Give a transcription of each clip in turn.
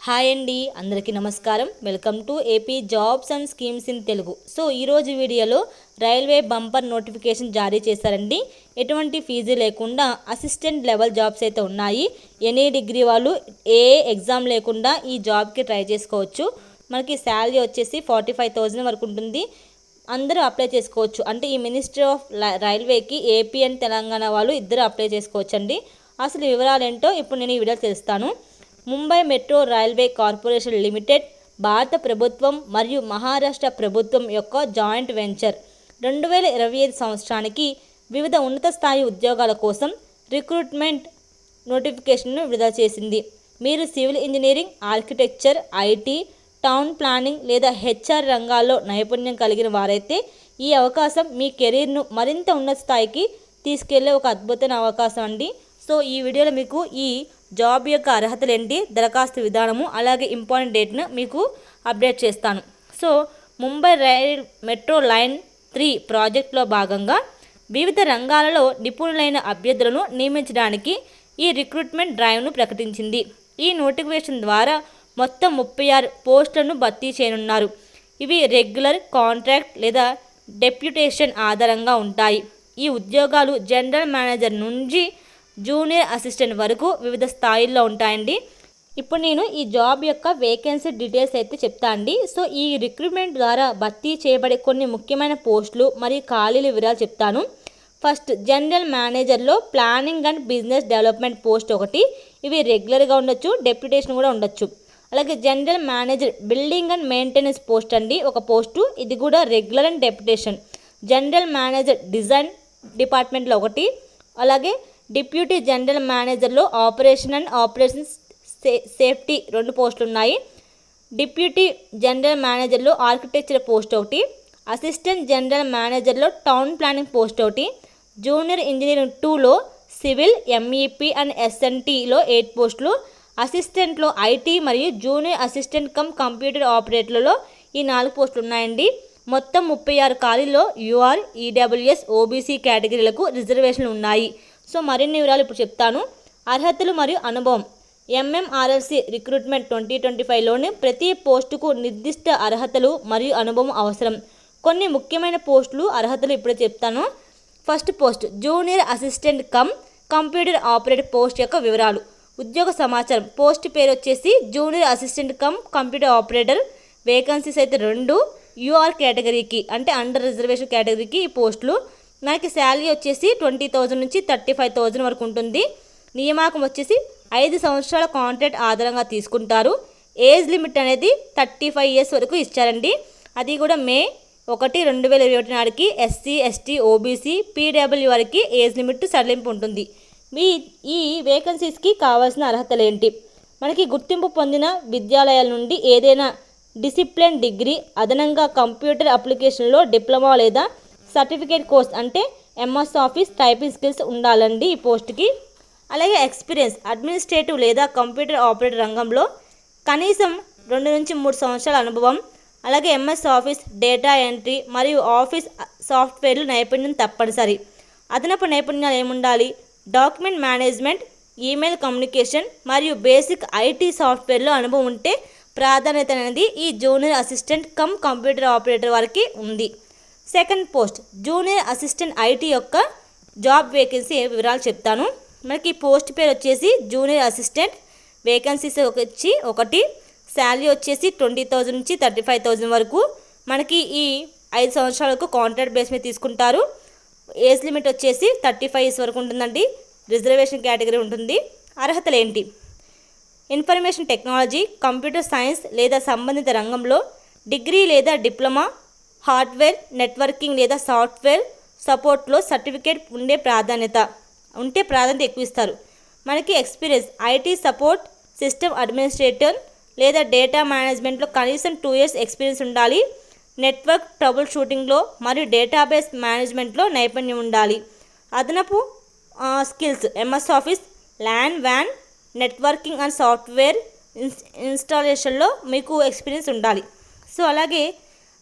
Hi అండి, అందరికీ నమస్కారం. Welcome to AP jobs and schemes in Telugu. So ఈరోజు వీడియోలో రైల్వే బంపర్ నోటిఫికేషన్ జారీ చేశారండి. ఎటువంటి ఫీజు లేకుండా అసిస్టెంట్ లెవెల్ జాబ్స్ అయితే ఉన్నాయి. ఎనీ డిగ్రీ వాళ్ళు ఏ ఎగ్జామ్ లేకుండా ఈ జాబ్కి ట్రై చేసుకోవచ్చు. మనకి శాలరీ వచ్చేసి 45,000 వరకు ఉంటుంది. అందరూ అప్లై చేసుకోవచ్చు. అంటే ఈ మినిస్ట్రీ ఆఫ్ రైల్వేకి ఏపీ అండ్ తెలంగాణ వాళ్ళు ఇద్దరు అప్లై చేసుకోవచ్చు అండి. అసలు వివరాలు ఏంటో ఇప్పుడు నేను ఈ వీడియో తెలుస్తాను. Mumbai metro railway corporation limited భారత ప్రభుత్వం మరియు మహారాష్ట్ర ప్రభుత్వం యొక్క జాయింట్ వెంచర్ 2025 సంవత్సరానికి వివిధ ఉన్నత స్థాయి ఉద్యోగాల కోసం రిక్రూట్మెంట్ నోటిఫికేషన్ను విడుదల చేసింది. మీరు civil engineering, architecture, IT, town planning లేదా హెచ్ఆర్ రంగాల్లో నైపుణ్యం కలిగిన వారైతే ఈ అవకాశం మీ కెరీర్ను మరింత ఉన్నత స్థాయికి తీసుకెళ్లే ఒక అద్భుతమైన అవకాశం అండి. సో ఈ వీడియోలో మీకు ఈ జాబ్ యొక్క అర్హతలు ఏంటి, దరఖాస్తు విధానము, అలాగే ఇంపార్టెంట్ డేట్ను మీకు అప్డేట్ చేస్తాను. సో ముంబై మెట్రో లైన్ 3 ప్రాజెక్టులో భాగంగా వివిధ రంగాలలో నిపుణులైన అభ్యర్థులను నియమించడానికి ఈ రిక్రూట్మెంట్ డ్రైవ్ను ప్రకటించింది. ఈ నోటిఫికేషన్ ద్వారా మొత్తం 36 పోస్టులను భర్తీ చేయనున్నారు. ఇవి రెగ్యులర్, కాంట్రాక్ట్ లేదా డెప్యుటేషన్ ఆధారంగా ఉంటాయి. ఈ ఉద్యోగాలు జనరల్ మేనేజర్ నుంచి జూనియర్ అసిస్టెంట్ వరకు వివిధ స్థాయిల్లో ఉంటాయండి. ఇప్పుడు నేను ఈ జాబ్ యొక్క వేకెన్సీ డీటెయిల్స్ అయితే చెప్తా అండి. సో ఈ రిక్రూట్మెంట్ ద్వారా భర్తీ చేయబడే కొన్ని ముఖ్యమైన పోస్టులు మరియు ఖాళీల వివరాలు చెప్తాను. ఫస్ట్, జనరల్ మేనేజర్లో planning and business development post ఒకటి. ఇవి రెగ్యులర్గా ఉండొచ్చు, డెప్యుటేషన్ కూడా ఉండొచ్చు. అలాగే general manager building and maintenance post అండి, ఒక పోస్టు. ఇది కూడా regular and deputation. General manager design డిపార్ట్మెంట్లో ఒకటి. అలాగే డిప్యూటీ జనరల్ మేనేజర్లో ఆపరేషన్ అండ్ ఆపరేషన్స్ సేఫ్టీ 2 పోస్టులు ఉన్నాయి. డిప్యూటీ జనరల్ మేనేజర్లో ఆర్కిటెక్చర్ పోస్ట్ ఒకటి. అసిస్టెంట్ జనరల్ మేనేజర్లో టౌన్ ప్లానింగ్ పోస్ట్ ఒకటి. జూనియర్ ఇంజనీరింగ్ 2లో సివిల్, ఎంఈపీ అండ్ ఎస్ఎన్టీలో 8 పోస్టులు. అసిస్టెంట్లో ఐటీ మరియు జూనియర్ అసిస్టెంట్ కమ్ కంప్యూటర్ ఆపరేటర్లలో ఈ 4 పోస్టులు ఉన్నాయండి. మొత్తం 36 ఖాళీల్లో యూఆర్, ఈడబ్ల్యూఎస్, ఓబీసీ కేటగిరీలకు రిజర్వేషన్లు ఉన్నాయి. సో మరిన్ని వివరాలు ఇప్పుడు చెప్తాను. అర్హతలు మరియు అనుభవం. ఎంఎంఆర్ఎల్సి రిక్రూట్మెంట్ 2025లోని ప్రతి పోస్టుకు నిర్దిష్ట అర్హతలు మరియు అనుభవం అవసరం. కొన్ని ముఖ్యమైన పోస్టులు అర్హతలు ఇప్పుడు చెప్తాను. First post, junior assistant cum computer operator post యొక్క వివరాలు. ఉద్యోగ సమాచారం. పోస్ట్ పేరు వచ్చేసి junior assistant cum computer operator. Vacancies అయితే 2 యూఆర్ కేటగిరీకి, అంటే అండర్ రిజర్వేషన్ కేటగిరీకి ఈ పోస్టులు. మనకి శాలరీ వచ్చేసి 20,000 నుంచి 35,000 వరకు ఉంటుంది. నియామకం వచ్చేసి 5 సంవత్సరాల కాంట్రాక్ట్ ఆధారంగా తీసుకుంటారు. ఏజ్ లిమిట్ అనేది 35 ఇయర్స్ వరకు ఇచ్చారండి. అది కూడా మే 1, 2021 నాటికి ఎస్సీ, ఎస్టీ, ఓబీసీ, పీడబ్ల్యూ వారికి ఏజ్ లిమిట్ సడలింపు ఉంటుంది. ఈ వేకెన్సీస్కి కావాల్సిన అర్హతలు ఏంటి? మనకి గుర్తింపు పొందిన విద్యాలయాల నుండి ఏదైనా డిసిప్లిన్ డిగ్రీ, అదనంగా కంప్యూటర్ అప్లికేషన్లో డిప్లొమా లేదా సర్టిఫికేట్ కోర్స్, అంటే ఎంఎస్ ఆఫీస్ టైపింగ్ స్కిల్స్ ఉండాలండి ఈ పోస్ట్కి. అలాగే ఎక్స్పీరియన్స్, అడ్మినిస్ట్రేటివ్ లేదా కంప్యూటర్ ఆపరేటర్ రంగంలో కనీసం 2 నుంచి 3 సంవత్సరాల అనుభవం. అలాగే ఎంఎస్ ఆఫీస్, డేటా ఎంట్రీ మరియు ఆఫీస్ సాఫ్ట్వేర్లు నైపుణ్యం తప్పనిసరి. అదనపు నైపుణ్యాలు ఏముండాలి? డాక్యుమెంట్ మేనేజ్మెంట్, ఈమెయిల్ కమ్యూనికేషన్ మరియు బేసిక్ ఐటీ సాఫ్ట్వేర్లో అనుభవం ఉంటే ప్రాధాన్యత అనేది ఈ junior assistant cum computer operator వారికి ఉంది. Second post, junior assistant IT యొక్క జాబ్ వేకెన్సీ వివరాలు చెప్తాను. మనకి పోస్ట్ పేరు వచ్చేసి జూనియర్ అసిస్టెంట్. వేకెన్సీస్ వచ్చి 1. శాలరీ వచ్చేసి 20,000 నుంచి 35,000 వరకు. మనకి ఈ 5 సంవత్సరాల వరకు కాంట్రాక్ట్ బేస్ మీద తీసుకుంటారు. ఏజ్ లిమిట్ వచ్చేసి 35 ఇయర్స్ వరకు ఉంటుందండి. రిజర్వేషన్ కేటగిరీ ఉంటుంది. అర్హతలు ఏంటి? ఇన్ఫర్మేషన్ టెక్నాలజీ, కంప్యూటర్ సైన్స్ లేదా సంబంధిత రంగంలో డిగ్రీ లేదా డిప్లొమా, హార్డ్వేర్, నెట్వర్కింగ్ లేదా సాఫ్ట్వేర్ సపోర్ట్లో సర్టిఫికేట్ ప్రాధాన్యత ఎక్కువ ఇస్తారు. మనకి experience, IT support, system administrator లేదా డేటా మేనేజ్మెంట్లో కనీసం 2 ఇయర్స్ ఎక్స్పీరియన్స్ ఉండాలి. నెట్వర్క్ ట్రబుల్ షూటింగ్లో మరియు డేటాబేస్ మేనేజ్మెంట్లో నైపుణ్యం ఉండాలి. అదనపు స్కిల్స్, ఎంఎస్ ఆఫీస్, ల్యాన్, వ్యాన్, నెట్వర్కింగ్ అండ్ సాఫ్ట్వేర్ ఇన్స్టాలేషన్లో మీకు ఎక్స్పీరియన్స్ ఉండాలి. సో అలాగే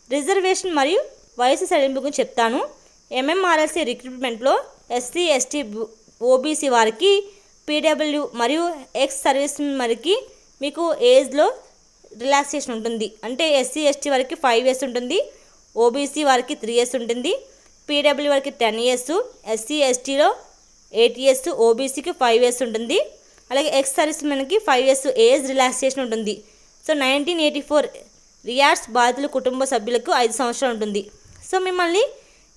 రిజర్వేషన్ మరియు వయసు సడలింపు గురించి చెప్తాను. ఎంఎంఆర్ఎల్సి రిక్రూట్మెంట్లో ఎస్సీ, ఎస్టీ, ఓబీసీ వారికి, పీడబ్ల్యూ మరియు ఎక్స్ సర్వీస్ వారికి మీకు ఏజ్లో రిలాక్సేషన్ ఉంటుంది. అంటే ఎస్సీ ఎస్టీ వారికి 5 years ఉంటుంది, ఓబీసీ వారికి 3 years ఉంటుంది, పీడబ్ల్యూ వారికి 10 years, ఎస్సీ ఎస్టీలో 8 years, ఓబీసీకి 5 years ఉంటుంది. అలాగే ఎక్స్ సర్వీస్ మెన్కి 5 years ఏజ్ రిలాక్సేషన్ ఉంటుంది. సో 1984 రియార్డ్స్ బాధితుల కుటుంబ సభ్యులకు 5 సంవత్సరాలు ఉంటుంది. సో మిమ్మల్ని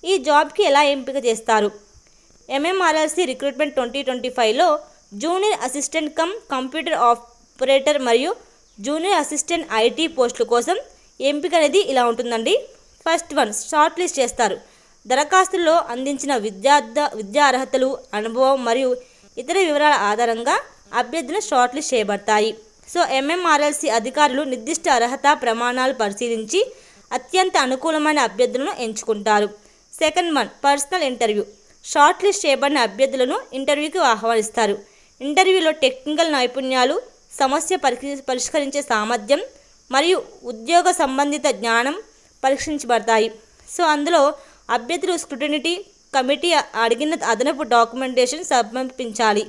ఈ జాబ్కి ఎలా ఎంపిక చేస్తారు? ఎంఎంఆర్ఎల్సి రిక్రూట్మెంట్ 2025లో junior assistant cum computer operator మరియు జూనియర్ అసిస్టెంట్ ఐటీ పోస్టుల కోసం ఎంపిక అనేది ఇలా ఉంటుందండి. ఫస్ట్ వన్, షార్ట్ లిస్ట్ చేస్తారు. దరఖాస్తుల్లో అందించిన విద్యా అర్హతలు, అనుభవం మరియు ఇతర వివరాల ఆధారంగా అభ్యర్థులు షార్ట్ లిస్ట్ చేయబడతాయి. సో ఎంఎంఆర్ఎల్సి అధికారులు నిర్దిష్ట అర్హత ప్రమాణాలు పరిశీలించి అత్యంత అనుకూలమైన అభ్యర్థులను ఎంచుకుంటారు. Second one, personal interview. Short list చేయబడిన అభ్యర్థులను ఇంటర్వ్యూకి ఆహ్వానిస్తారు. ఇంటర్వ్యూలో టెక్నికల్ నైపుణ్యాలు, సమస్య పరిష్కరించే సామర్థ్యం మరియు ఉద్యోగ సంబంధిత జ్ఞానం పరీక్షించబడతాయి. సో అందులో అభ్యర్థులు స్క్రూటినీ కమిటీ అడిగిన అదనపు డాక్యుమెంటేషన్ సమర్పించాలి.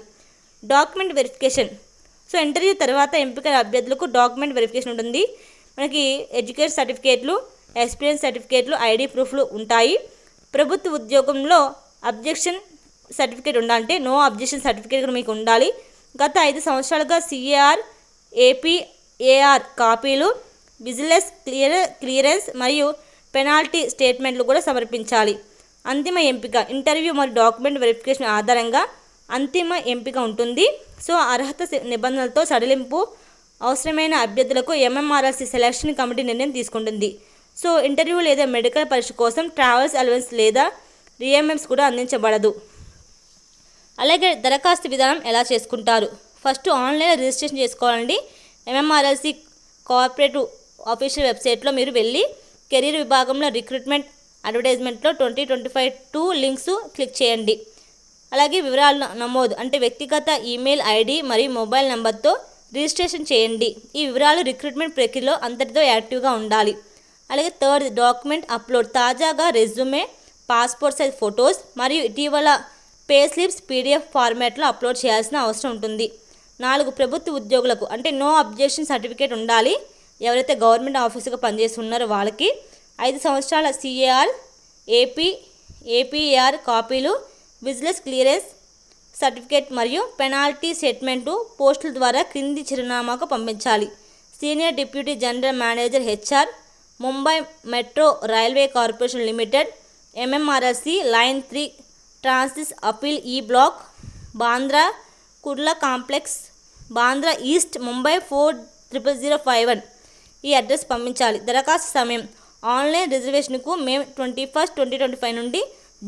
Document verification. సో ఇంటర్వ్యూ తర్వాత ఎంపిక అభ్యర్థులకు డాక్యుమెంట్ వెరిఫికేషన్ ఉంటుంది. మనకి ఎడ్యుకేషన్ సర్టిఫికేట్లు, ఎక్స్పీరియన్స్ సర్టిఫికేట్లు, ఐడి ప్రూఫ్లు ఉంటాయి. ప్రభుత్వ ఉద్యోగంలో అబ్జెక్షన్ సర్టిఫికేట్ ఉండాలి, అంటే నో అబ్జెక్షన్ సర్టిఫికేట్ కూడా మీకు ఉండాలి. గత 5 సంవత్సరాలుగా సిఏఆర్, ఏపీఏఆర్ కాపీలు, విజిలెన్స్ క్లియరెన్స్ మరియు పెనాల్టీ స్టేట్మెంట్లు కూడా సమర్పించాలి. అంతిమ ఎంపిక ఇంటర్వ్యూ మరియు డాక్యుమెంట్ వెరిఫికేషన్ ఆధారంగా అంతిమ ఎంపిక ఉంటుంది. సో అర్హత నిబంధనలతో సడలింపు అవసరమైన అభ్యర్థులకు ఎంఎంఆర్ఎల్సి సెలక్షన్ కమిటీ నిర్ణయం తీసుకుంటుంది. సో ఇంటర్వ్యూ లేదా మెడికల్ పరీక్ష కోసం ట్రావెల్స్ అలవెన్స్ లేదా రీఎంఎంస్ కూడా అందించబడదు. అలాగే దరఖాస్తు విధానం ఎలా చేసుకుంటారు? ఫస్ట్ ఆన్లైన్లో రిజిస్ట్రేషన్ చేసుకోవాలండి. ఎంఎంఆర్ఎల్సి కోఆపరేటివ్ ఆఫీషియల్ వెబ్సైట్లో మీరు వెళ్ళి కెరీర్ విభాగంలో రిక్రూట్మెంట్ అడ్వర్టైజ్మెంట్లో 2025 లింక్స్ క్లిక్ చేయండి. అలాగే వివరాలు నమోదు, అంటే వ్యక్తిగత ఈమెయిల్ ఐడి మరియు మొబైల్ నెంబర్తో రిజిస్ట్రేషన్ చేయండి. ఈ వివరాలు రిక్రూట్మెంట్ ప్రక్రియలో అంతటితో యాక్టివ్గా ఉండాలి. అలాగే థర్డ్, డాక్యుమెంట్ అప్లోడ్. తాజాగా రెజ్యూమే, పాస్పోర్ట్ సైజ్ ఫొటోస్ మరియు ఇటీవల పే స్లిప్స్ PDF ఫార్మాట్లో అప్లోడ్ చేయాల్సిన అవసరం ఉంటుంది. 4, ప్రభుత్వ ఉద్యోగులకు అంటే నో అబ్జెక్షన్ సర్టిఫికేట్ ఉండాలి. ఎవరైతే గవర్నమెంట్ ఆఫీసుగా పనిచేస్తున్నారో వాళ్ళకి 5 సంవత్సరాల సిఏఆర్, ఏపీఆర్ కాపీలు, విజిలెన్స్ క్లియరెన్స్ సర్టిఫికేట్ మరియు పెనాల్టీ స్టేట్మెంటు పోస్టుల ద్వారా క్రింది చిరునామాకు పంపించాలి. Senior deputy general manager HR, Mumbai metro railway corporation limited, MMRLC line 3 transit అపీల్ E block, Bandra Kurla complex, Bandra east, Mumbai 400051 ఈ అడ్రస్ పంపించాలి. దరఖాస్తు సమయం ఆన్లైన్ రిజర్వేషన్కు మే 21, 2025 నుండి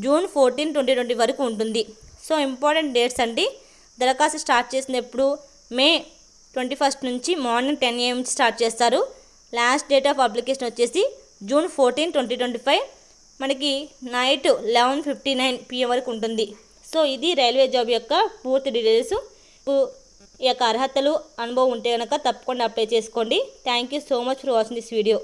జూన్ 14, 2020 వరకు ఉంటుంది. సో ఇంపార్టెంట్ డేట్స్ అండి. దరఖాస్తు స్టార్ట్ చేసినప్పుడు మే 21 నుంచి మార్నింగ్ 10 AM స్టార్ట్ చేస్తారు. లాస్ట్ డేట్ ఆఫ్ అప్లికేషన్ వచ్చేసి జూన్ 14, 2025 మనకి నైట్ 11:59 PM వరకు ఉంటుంది. సో ఇది రైల్వే జాబ్ యొక్క పూర్తి డీటెయిల్స్. ఈ యొక్క అర్హతలు, అనుభవం ఉంటే కనుక తప్పకుండా అప్లై చేసుకోండి. Thank you so much for watching this video.